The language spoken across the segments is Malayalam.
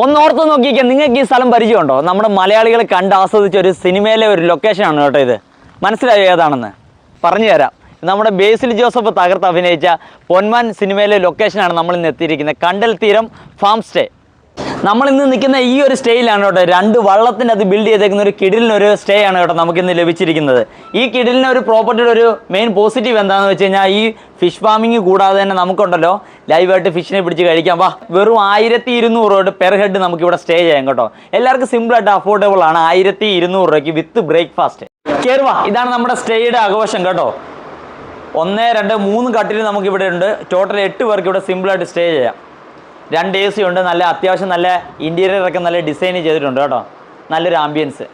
ഒന്ന് ഓർത്ത് നോക്കിയിരിക്കുക, നിങ്ങൾക്ക് ഈ സ്ഥലം പരിചയമുണ്ടോ? നമ്മുടെ മലയാളികൾ കണ്ട് ആസ്വദിച്ച ഒരു സിനിമയിലെ ഒരു ലൊക്കേഷനാണ് കേട്ടോ ഇത്. മനസ്സിലായോ ഏതാണെന്ന്? പറഞ്ഞു തരാം. നമ്മുടെ ബേസിൽ ജോസഫ് തകർത്ത് അഭിനയിച്ച പൊന്മാൻ സിനിമയിലെ ലൊക്കേഷനാണ് നമ്മൾ ഇന്ന് എത്തിയിരിക്കുന്നത്. കണ്ടൽ തീരം ഫാം സ്റ്റേ. നമ്മളിന്ന് നിൽക്കുന്ന ഈ ഒരു സ്റ്റേയിലാണ് കേട്ടോ. 2 വള്ളത്തിൻ്റെ അത് ബിൽഡ് ചെയ്തേക്കുന്ന ഒരു കിടിലിനൊരു സ്റ്റേ ആണ് കേട്ടോ നമുക്കിന്ന് ലഭിച്ചിരിക്കുന്നത്. ഈ കിടിലിന് ഒരു പ്രോപ്പർട്ടിയുടെ ഒരു മെയിൻ പോസിറ്റീവ് എന്താണെന്ന് വെച്ച് കഴിഞ്ഞാൽ, ഈ ഫിഷ് ഫാമിങ് കൂടാതെ തന്നെ നമുക്കുണ്ടല്ലോ ലൈവായിട്ട് ഫിഷിനെ പിടിച്ച് കഴിക്കാം. വെറും 1200 രൂപ പെർ ഹെഡ് നമുക്കിവിടെ സ്റ്റേ ചെയ്യാം കേട്ടോ. എല്ലാവർക്കും സിമ്പിളായിട്ട് അഫോർഡബിൾ ആണ്. 1200 രൂപയ്ക്ക് വിത്ത് ബ്രേക്ക്ഫാസ്റ്റ്. കയറുക, ഇതാണ് നമ്മുടെ സ്റ്റേയുടെ ആഘോഷം കേട്ടോ. 1, 2, 3 കട്ടിൽ നമുക്കിവിടെ ഉണ്ട്. ടോട്ടൽ 8 പേർക്ക് ഇവിടെ സിമ്പിളായിട്ട് സ്റ്റേ ചെയ്യാം. 2 AC ഉണ്ട്. നല്ല അത്യാവശ്യം നല്ല ഇൻറ്റീരിയറൊക്കെ നല്ല ഡിസൈൻ ചെയ്തിട്ടുണ്ട് കേട്ടോ. നല്ലൊരു ആംബിയൻസ്,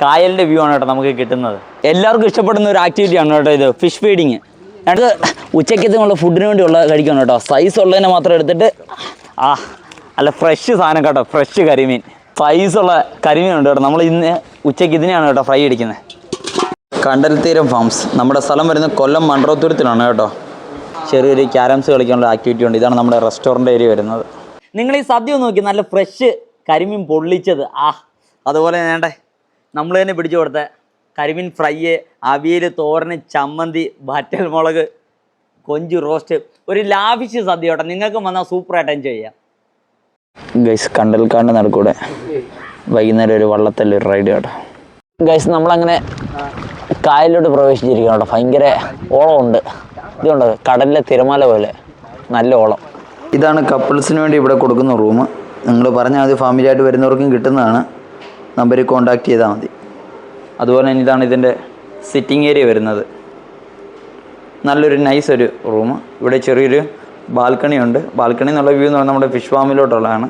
കായലിൻ്റെ വ്യൂ ആണ് കേട്ടോ നമുക്ക് കിട്ടുന്നത്. എല്ലാവർക്കും ഇഷ്ടപ്പെടുന്ന ഒരു ആക്ടിവിറ്റിയാണ് കേട്ടോ ഇത്, ഫിഷ് ഫീഡിങ്. അത് ഉച്ചയ്ക്കത്തുള്ള ഫുഡിന് വേണ്ടിയുള്ള കഴിക്കണം കേട്ടോ. സൈസ് ഉള്ളതിനെ മാത്രം എടുത്തിട്ട് നല്ല ഫ്രഷ് സാധനം കേട്ടോ, ഫ്രഷ് കരിമീൻ. സൈസുള്ള കരിമീൻ ഉണ്ട് കേട്ടോ. നമ്മൾ ഇന്ന് ഉച്ചയ്ക്ക് ഇതിനെയാണ് കേട്ടോ ഫ്രൈ അടിക്കുന്നത്. കണ്ടൽ തീരം ഫാംസ്. നമ്മുടെ സ്ഥലം വരുന്നത് കൊല്ലം മൺട്രോത്തുരത്തിലാണ് കേട്ടോ. ചെറിയൊരു ക്യാരംസ് കളിക്കാനുള്ള ആക്ടിവിറ്റി ഉണ്ട്. ഇതാണ് നമ്മുടെ റെസ്റ്റോറൻറ്റ് ഏരിയ വരുന്നത്. നിങ്ങൾ ഈ സദ്യ നോക്കി, നല്ല ഫ്രഷ് കരിമീൻ പൊള്ളിച്ചത്. അതുപോലെ വേണ്ടേ നമ്മൾ തന്നെ പിടിച്ചു കൊടുത്ത കരിമീൻ ഫ്രൈ, അവിയൽ, തോരന്, ചമ്മന്തി, വറ്റൽ മുളക്, കൊഞ്ച് റോസ്റ്റ്. ഒരു ലാവിഷ് സദ്യ കേട്ടോ. നിങ്ങൾക്കും വന്നാൽ സൂപ്പറായിട്ട് എൻജോയ് ചെയ്യാം. ഗൈസ്, കണ്ടൽക്കാണ്ട് നടക്കൂടെ വൈകുന്നേരം ഒരു വള്ളത്തിൽ ഒരു റൈഡ് കേട്ടോ. ഗൈസ്, നമ്മളങ്ങനെ കായലിലോട്ട് പ്രവേശിച്ചിരിക്കണം കേട്ടോ. ഭയങ്കര ഓളമുണ്ട്. ഇതുണ്ട് കടലിലെ തിരമാല പോലെ നല്ല ഓളം. ഇതാണ് കപ്പിൾസിന് വേണ്ടി ഇവിടെ കൊടുക്കുന്ന റൂം. നിങ്ങൾ പറഞ്ഞാൽ മതി, ഫാമിലി ആയിട്ട് വരുന്നവർക്കും കിട്ടുന്നതാണ്. നമ്പറിൽ കോൺടാക്ട് ചെയ്താൽ മതി. അതുപോലെ തന്നെ ഇതാണ് ഇതിൻ്റെ സിറ്റിംഗ് ഏരിയ വരുന്നത്. നല്ലൊരു നൈസ് ഒരു റൂം. ഇവിടെ ചെറിയൊരു ബാൽക്കണി ഉണ്ട്. ബാൽക്കണി എന്നുള്ള വ്യൂ എന്ന് പറഞ്ഞാൽ നമ്മുടെ ഫിഷ് ഫാമിലോട്ടുള്ളതാണ്.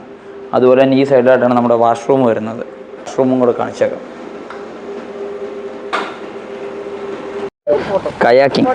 അതുപോലെ തന്നെ ഈ സൈഡിലായിട്ടാണ് നമ്മുടെ വാഷ്റൂം വരുന്നത്. വാഷ്റൂമും കൂടെ കാണിച്ചേക്കാം. കയാക്കിംഗ്.